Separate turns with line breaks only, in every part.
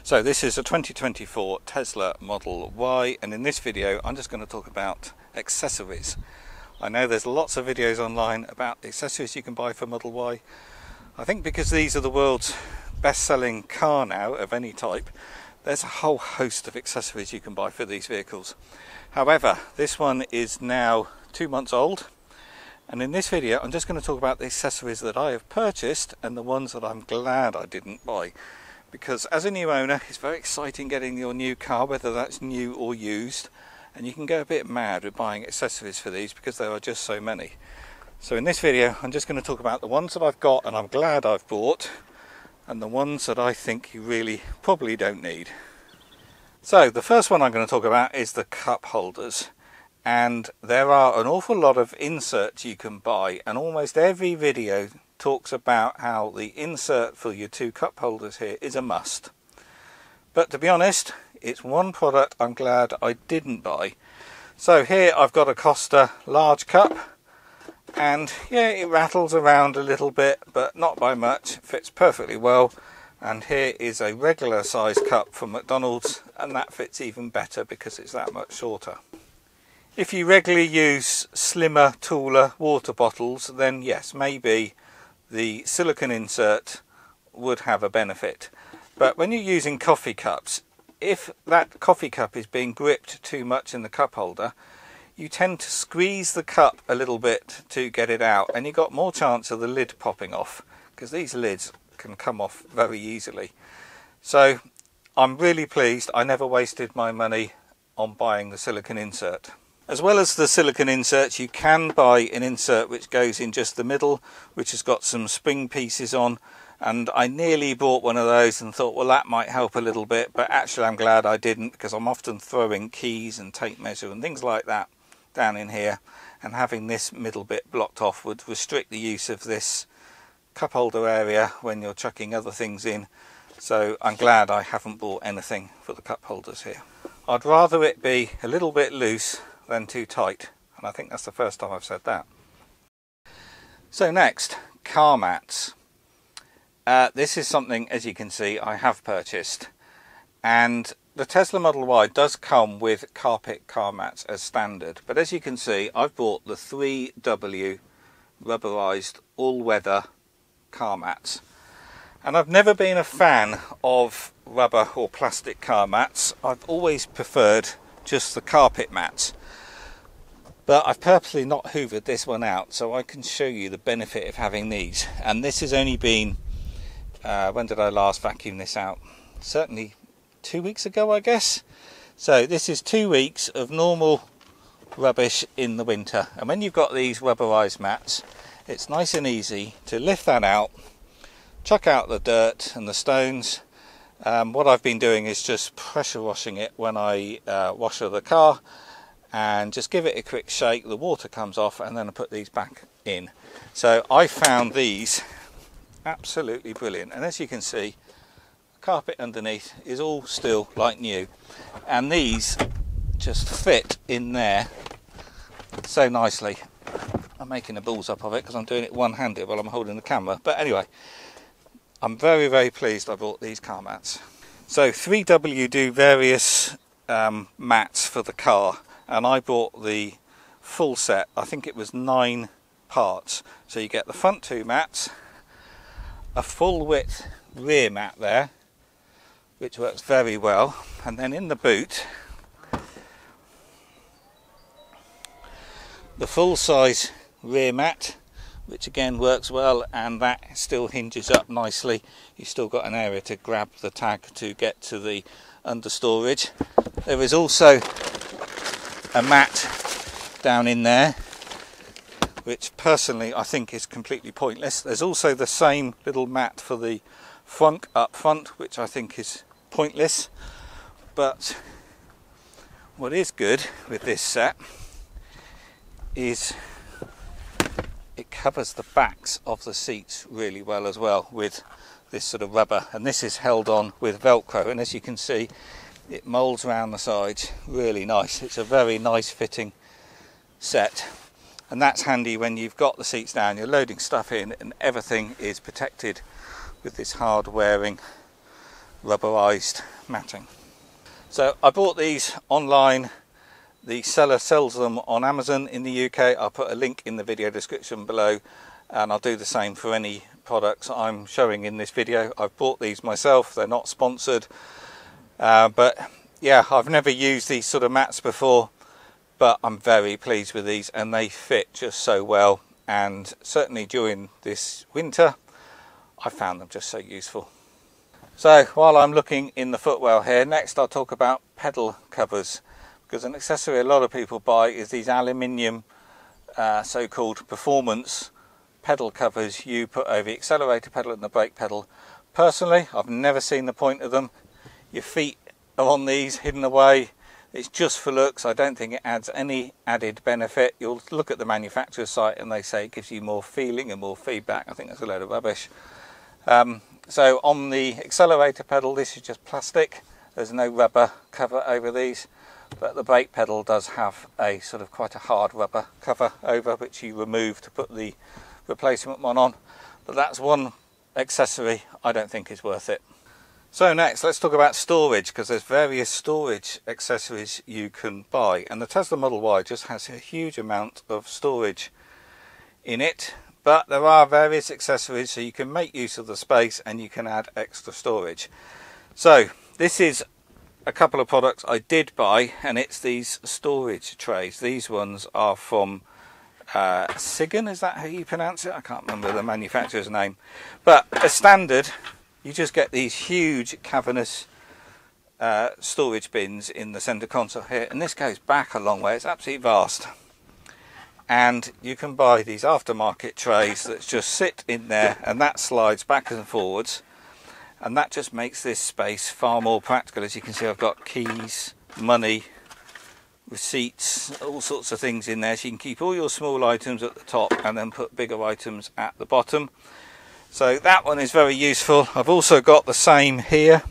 So this is a 2024 Tesla Model Y, and in this video I'm just going to talk about accessories. I know there's lots of videos online about accessories you can buy for Model Y. I think because these are the world's best-selling car now of any type, there's a whole host of accessories you can buy for these vehicles. However, this one is now 2 months old, and in this video I'm just going to talk about the accessories that I have purchased and the ones that I'm glad I didn't buy. Because as a new owner, it's very exciting getting your new car, whether that's new or used, and you can go a bit mad with buying accessories for these because there are just so many. So in this video I'm just going to talk about the ones that I've got and I'm glad I've bought, and the ones that I think you really probably don't need. So the first one I'm going to talk about is the cup holders, and there are an awful lot of inserts you can buy, and almost every video talks about how the insert for your two cup holders here is a must. But to be honest, it's one product I'm glad I didn't buy. So here I've got a Costa large cup, and yeah, it rattles around a little bit, but not by much. It fits perfectly well. And here is a regular size cup from McDonald's, and that fits even better because it's that much shorter. If you regularly use slimmer, taller water bottles, then yes, maybe the silicone insert would have a benefit. But when you're using coffee cups, if that coffee cup is being gripped too much in the cup holder, you tend to squeeze the cup a little bit to get it out, and you've got more chance of the lid popping off, because these lids can come off very easily. So I'm really pleased I never wasted my money on buying the silicone insert. As well as the silicone inserts, you can buy an insert which goes in just the middle, which has got some spring pieces on, and I nearly bought one of those and thought, well, that might help a little bit, but actually I'm glad I didn't, because I'm often throwing keys and tape measure and things like that down in here, and having this middle bit blocked off would restrict the use of this cup holder area when you're chucking other things in. So I'm glad I haven't bought anything for the cup holders here. I'd rather it be a little bit loose than too tight, and I think that's the first time I've said that. So next, car mats. This is something, as you can see, I have purchased, and the Tesla Model Y does come with carpet car mats as standard, but as you can see I've bought the 3W rubberized all-weather car mats, and I've never been a fan of rubber or plastic car mats. I've always preferred just the carpet mats, but I've purposely not hoovered this one out so I can show you the benefit of having these. And this has only been when did I last vacuum this out? Certainly 2 weeks ago, I guess. So this is 2 weeks of normal rubbish in the winter, and when you've got these rubberized mats, it's nice and easy to lift that out, chuck out the dirt and the stones. What I've been doing is just pressure washing it when I wash the car, and just give it a quick shake, the water comes off, and then I put these back in. So I found these absolutely brilliant, and as you can see, the carpet underneath is all still like new, and these just fit in there so nicely. I'm making a balls up of it because I'm doing it one-handed while I'm holding the camera, but anyway, I'm very, very pleased I bought these car mats. So 3W do various mats for the car, and I bought the full set. I think it was 9 parts. So you get the front 2 mats, a full width rear mat there, which works very well, and then in the boot the full size rear mat, which again works well, and that still hinges up nicely. You've still got an area to grab the tag to get to the understorage. There is also a mat down in there, which personally I think is completely pointless. There's also the same little mat for the front up front, which I think is pointless. But what is good with this set is it covers the backs of the seats really well as well with this sort of rubber, and this is held on with Velcro, and as you can see it molds around the sides really nice. It's a very nice fitting set, and that's handy when you've got the seats down, you're loading stuff in, and everything is protected with this hard wearing rubberized matting. So I bought these online. The seller sells them on Amazon in the UK. I'll put a link in the video description below, and I'll do the same for any products I'm showing in this video. I've bought these myself. They're not sponsored, but yeah, I've never used these sort of mats before, but I'm very pleased with these, and they fit just so well. And certainly during this winter, I found them just so useful. So while I'm looking in the footwell here, next I'll talk about pedal covers, because an accessory a lot of people buy is these aluminium so-called performance pedal covers you put over the accelerator pedal and the brake pedal. Personally, I've never seen the point of them. Your feet are on these hidden away. It's just for looks. I don't think it adds any added benefit. You'll look at the manufacturer's site and they say it gives you more feeling and more feedback. I think that's a load of rubbish. So on the accelerator pedal, this is just plastic. There's no rubber cover over these, but the brake pedal does have a sort of quite a hard rubber cover over, which you remove to put the replacement one on. But that's one accessory I don't think is worth it. So next, let's talk about storage, because there's various storage accessories you can buy, and the Tesla Model Y just has a huge amount of storage in it. But there are various accessories so you can make use of the space and you can add extra storage. So this is a couple of products I did buy, and it's these storage trays. These ones are from Sigan, is that how you pronounce it? I can't remember the manufacturer's name. But as standard, you just get these huge cavernous storage bins in the centre console here, and this goes back a long way. It's absolutely vast. And you can buy these aftermarket trays that just sit in there, and that slides back and forwards, and that just makes this space far more practical. As you can see, I've got keys, money, receipts, all sorts of things in there, so you can keep all your small items at the top and then put bigger items at the bottom. So that one is very useful. I've also got the same here,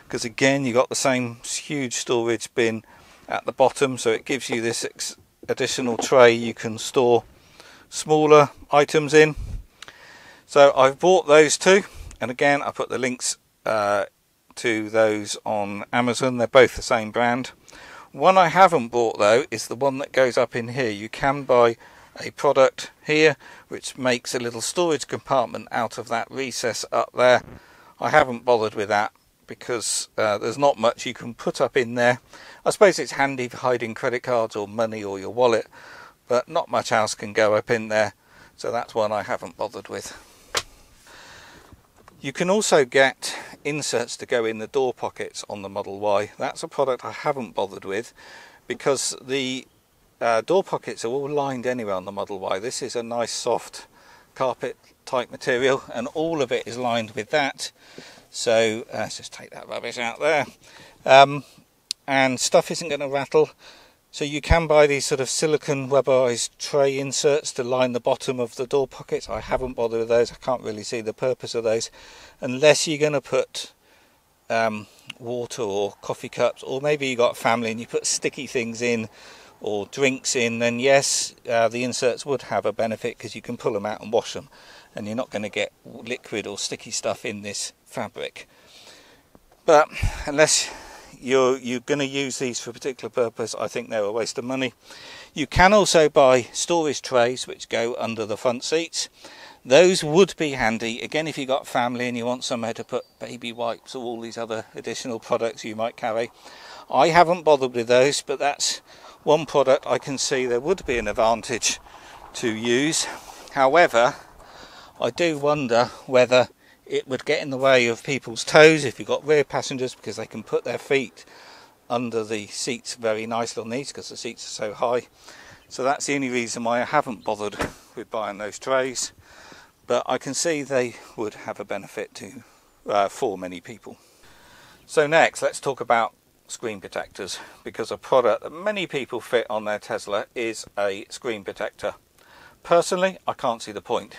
because again you've got the same huge storage bin at the bottom, so it gives you this additional tray you can store smaller items in. So I've bought those two, and again I put the links to those on Amazon. They're both the same brand. One I haven't bought though is the one that goes up in here. You can buy a product here which makes a little storage compartment out of that recess up there. I haven't bothered with that because there's not much you can put up in there. I suppose it's handy for hiding credit cards or money or your wallet, but not much else can go up in there, so that's one I haven't bothered with. You can also get inserts to go in the door pockets on the Model Y. That's a product I haven't bothered with because the door pockets are all lined anyway on the Model Y. This is a nice soft carpet type material, and all of it is lined with that. So let's just take that rubbish out there, and stuff isn't going to rattle. So you can buy these sort of silicone rubberized tray inserts to line the bottom of the door pockets. I haven't bothered with those. I can't really see the purpose of those unless you're going to put water or coffee cups, or maybe you got a family and you put sticky things in or drinks in, then yes, the inserts would have a benefit because you can pull them out and wash them, and you're not going to get liquid or sticky stuff in this fabric. But unless you're going to use these for a particular purpose, I think they're a waste of money. You can also buy storage trays which go under the front seats. Those would be handy, again, if you've got family and you want somewhere to put baby wipes or all these other additional products you might carry. I haven't bothered with those, but that's one product I can see there would be an advantage to use. However, I do wonder whether it would get in the way of people's toes if you've got rear passengers, because they can put their feet under the seats very nicely on these because the seats are so high. So that's the only reason why I haven't bothered with buying those trays, but I can see they would have a benefit to for many people. So next, let's talk about screen protectors, because a product that many people fit on their Tesla is a screen protector. Personally, I can't see the point.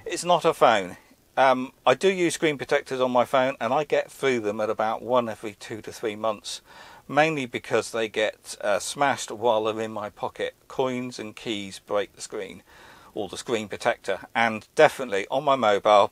It's not a phone. I do use screen protectors on my phone, and I get through them at about one every 2 to 3 months, mainly because they get smashed while they're in my pocket. Coins and keys break the screen, or the screen protector, and definitely on my mobile,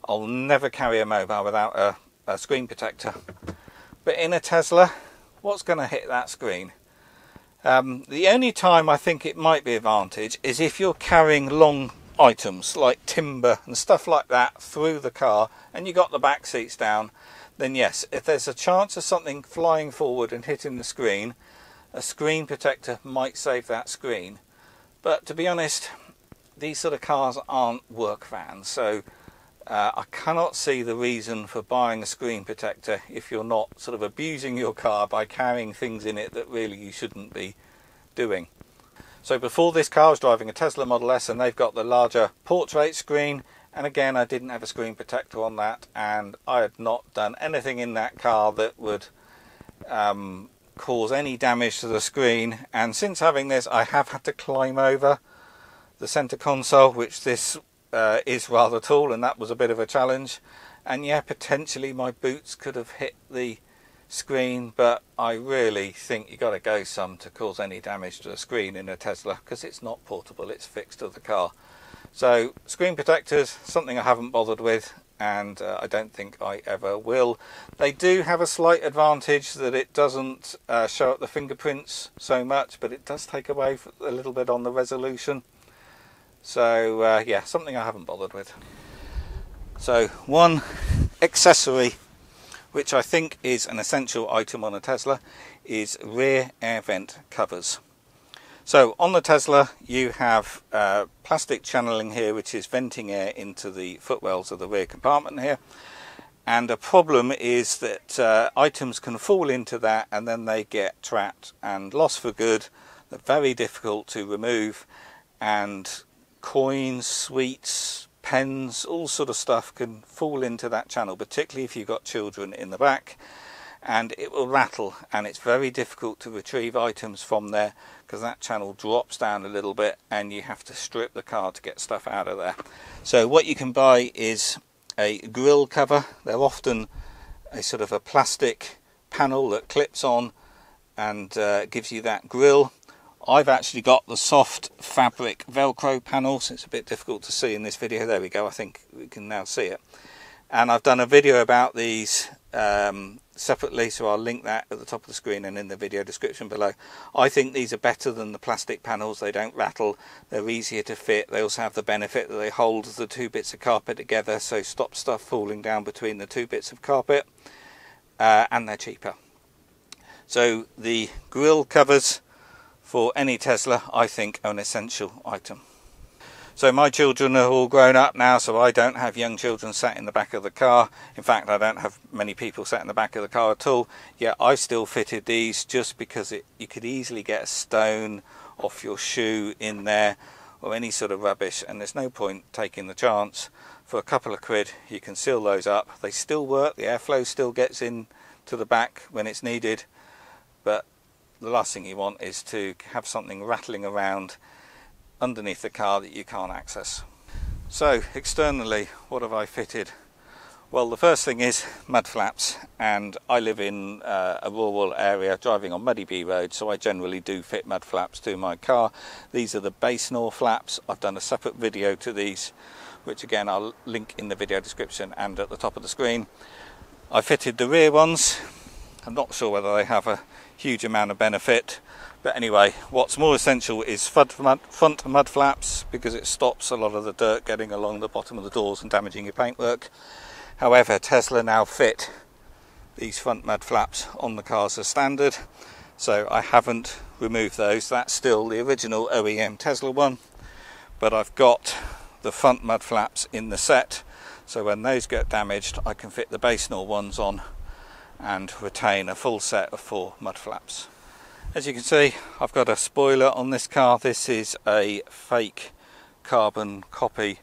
I'll never carry a mobile without a screen protector. But in a Tesla, what's going to hit that screen? The only time I think it might be advantage is if you're carrying long items like timber and stuff like that through the car and you got the back seats down, then yes, if there's a chance of something flying forward and hitting the screen, a screen protector might save that screen. But to be honest, these sort of cars aren't work vans, so I cannot see the reason for buying a screen protector if you're not sort of abusing your car by carrying things in it that really you shouldn't be doing. So before this car I was driving a Tesla Model S, and they've got the larger portrait screen, and again I didn't have a screen protector on that, and I had not done anything in that car that would cause any damage to the screen. And since having this, I have had to climb over the center console, which this is rather tall, and that was a bit of a challenge. And yeah, potentially my boots could have hit the screen, but I really think you got to go some to cause any damage to the screen in a Tesla, because it's not portable, it's fixed to the car. So screen protectors, something I haven't bothered with, and I don't think I ever will. They do have a slight advantage that it doesn't show up the fingerprints so much, but it does take away a little bit on the resolution. So yeah, something I haven't bothered with. So one accessory which I think is an essential item on a Tesla is rear air vent covers. So on the Tesla you have plastic channeling here which is venting air into the footwells of the rear compartment here, and a problem is that items can fall into that and then they get trapped and lost for good. They're very difficult to remove, and coins, sweets, pens, all sort of stuff can fall into that channel, particularly if you've got children in the back, and it will rattle, and it's very difficult to retrieve items from there because that channel drops down a little bit and you have to strip the car to get stuff out of there. So what you can buy is a grille cover. They're often a sort of a plastic panel that clips on and gives you that grille. I've actually got the soft fabric Velcro panel, so it's a bit difficult to see in this video. There we go, I think we can now see it. And I've done a video about these separately, so I'll link that at the top of the screen and in the video description below. I think these are better than the plastic panels. They don't rattle, they're easier to fit. They also have the benefit that they hold the two bits of carpet together, so stop stuff falling down between the two bits of carpet, and they're cheaper. So the grille covers for any Tesla, I think, are an essential item. So my children are all grown up now, so I don't have young children sat in the back of the car. In fact, I don't have many people sat in the back of the car at all. Yet I still fitted these just because you could easily get a stone off your shoe in there or any sort of rubbish, and there's no point taking the chance. For a couple of quid you can seal those up. They still work, the airflow still gets in to the back when it's needed, but the last thing you want is to have something rattling around underneath the car that you can't access. So externally, what have I fitted? Well, the first thing is mud flaps, and I live in a rural area driving on muddy B road, so I generally do fit mud flaps to my car. These are the base Nor flaps. I've done a separate video to these, which again I'll link in the video description and at the top of the screen. I fitted the rear ones. I'm not sure whether they have a huge amount of benefit, but anyway, what's more essential is front mud flaps, because it stops a lot of the dirt getting along the bottom of the doors and damaging your paintwork. However, Tesla now fit these front mud flaps on the cars as standard, so I haven't removed those. That's still the original OEM Tesla one, but I've got the front mud flaps in the set, so when those get damaged I can fit the base Nor ones on and retain a full set of 4 mud flaps. As you can see, I've got a spoiler on this car. This is a fake carbon copy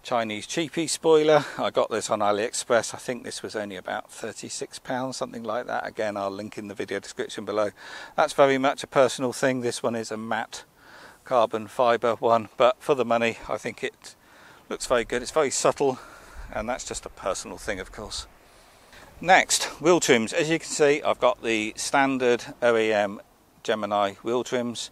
Chinese cheapie spoiler. I got this on AliExpress. I think this was only about £36, something like that. Again, I'll link in the video description below. That's very much a personal thing. This one is a matte carbon fibre one, but for the money I think it looks very good. It's very subtle, and that's just a personal thing, of course. Next, wheel trims. As you can see, I've got the standard OEM Gemini wheel trims.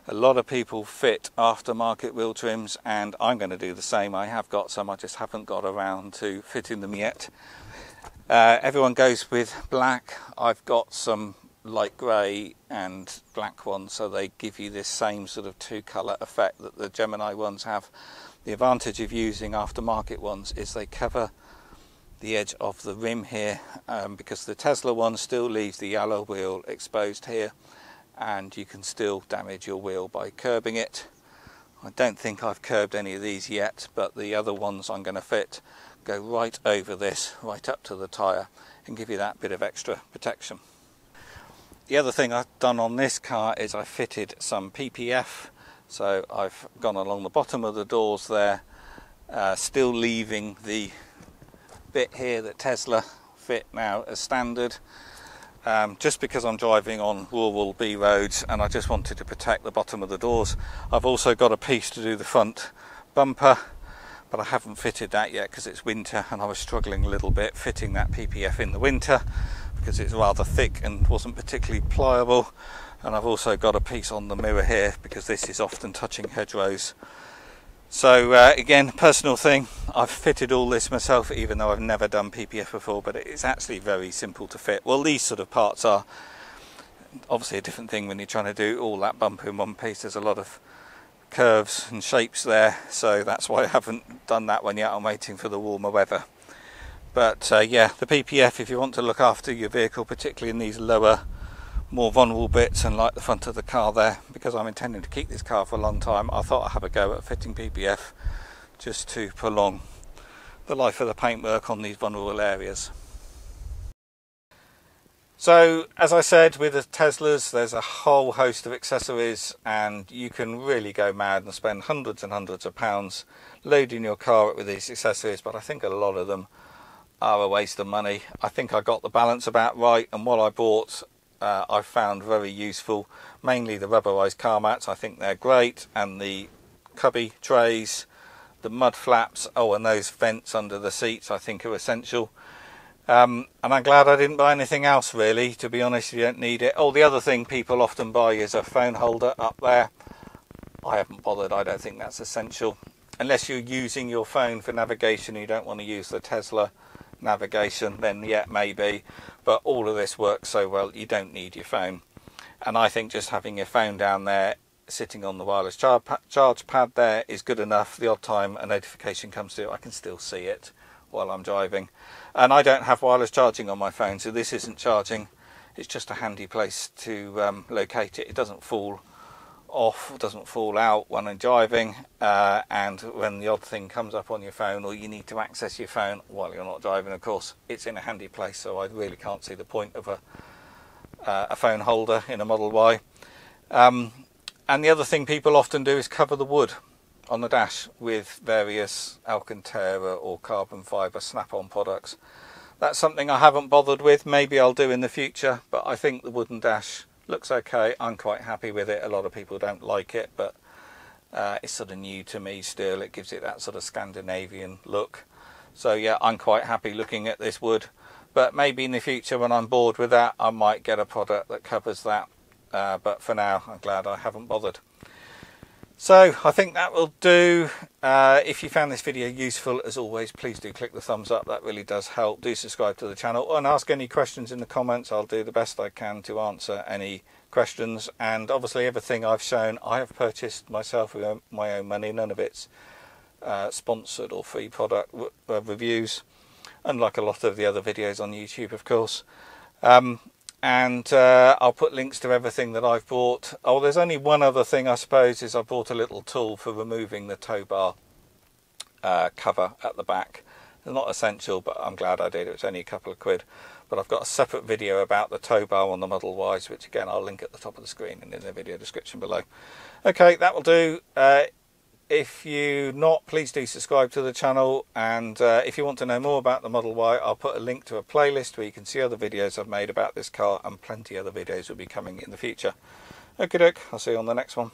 A lot of people fit aftermarket wheel trims, and I'm going to do the same. I have got some, I just haven't got around to fitting them yet. Everyone goes with black. I've got some light grey and black ones, so they give you this same sort of two colour effect that the Gemini ones have. The advantage of using aftermarket ones is they cover the edge of the rim here, because the Tesla one still leaves the alloy wheel exposed here, and you can still damage your wheel by curbing it. I don't think I've curbed any of these yet, but the other ones I'm going to fit go right over this, right up to the tyre, and give you that bit of extra protection. The other thing I've done on this car is I fitted some PPF, so I've gone along the bottom of the doors there, still leaving the bit here that Tesla fit now as standard, just because I'm driving on rural B roads and I just wanted to protect the bottom of the doors. I've also got a piece to do the front bumper, but I haven't fitted that yet because it's winter and I was struggling a little bit fitting that PPF in the winter because it's rather thick and wasn't particularly pliable. And I've also got a piece on the mirror here because this is often touching hedgerows. So again, personal thing, I've fitted all this myself even though I've never done PPF before, but it's actually very simple to fit. Well, these sort of parts are obviously a different thing when you're trying to do all that bumper in one piece. There's a lot of curves and shapes there, so that's why I haven't done that one yet. I'm waiting for the warmer weather. But yeah, the PPF, if you want to look after your vehicle, particularly in these lower, more vulnerable bits, and like the front of the car there, because I'm intending to keep this car for a long time, I thought I'd have a go at fitting PPF just to prolong the life of the paintwork on these vulnerable areas. So as I said, with the Teslas there's a whole host of accessories, and you can really go mad and spend hundreds and hundreds of pounds loading your car up with these accessories, but I think a lot of them are a waste of money. I think I got the balance about right, and what I bought I found very useful. Mainly the rubberized car mats, I think they're great, and the cubby trays, the mud flaps, and those vents under the seats I think are essential. And I'm glad I didn't buy anything else really, to be honest. You don't need it. The other thing people often buy is a phone holder up there. I haven't bothered, I don't think that's essential. Unless you're using your phone for navigation and you don't want to use the Tesla navigation, then yeah, maybe. But all of this works so well, you don't need your phone. And I think just having your phone down there, sitting on the wireless charge pad there is good enough. The odd time a notification comes through, I can still see it while I'm driving. And I don't have wireless charging on my phone, so this isn't charging. It's just a handy place to locate it. It doesn't fall off, doesn't fall out when I'm driving, and when the odd thing comes up on your phone or you need to access your phone while you're not driving, of course, it's in a handy place. So I really can't see the point of a phone holder in a Model Y. And the other thing people often do is cover the wood on the dash with various Alcantara or carbon fibre snap-on products. That's something I haven't bothered with. Maybe I'll do in the future, but I think the wooden dash looks okay. I'm quite happy with it. A lot of people don't like it, but it's sort of new to me still. It gives it that sort of Scandinavian look. So yeah, I'm quite happy looking at this wood, but maybe in the future when I'm bored with that, I might get a product that covers that. But for now, I'm glad I haven't bothered. So I think that will do. If you found this video useful, as always, please do click the thumbs up. That really does help. Do subscribe to the channel and ask any questions in the comments. I'll do the best I can to answer any questions. And obviously everything I've shown I have purchased myself with my own money. None of it's sponsored or free product reviews, unlike a lot of the other videos on YouTube, of course. And I'll put links to everything that I've bought. There's only one other thing I suppose, is I bought a little tool for removing the tow bar cover at the back. It's not essential, but I'm glad I did. It was only a couple of quid. But I've got a separate video about the tow bar on the Model Ys, which again I'll link at the top of the screen and in the video description below. Okay, that will do. If you're not, please do subscribe to the channel, and if you want to know more about the Model Y, I'll put a link to a playlist where you can see other videos I've made about this car, and plenty other videos will be coming in the future. Okie doke, I'll see you on the next one.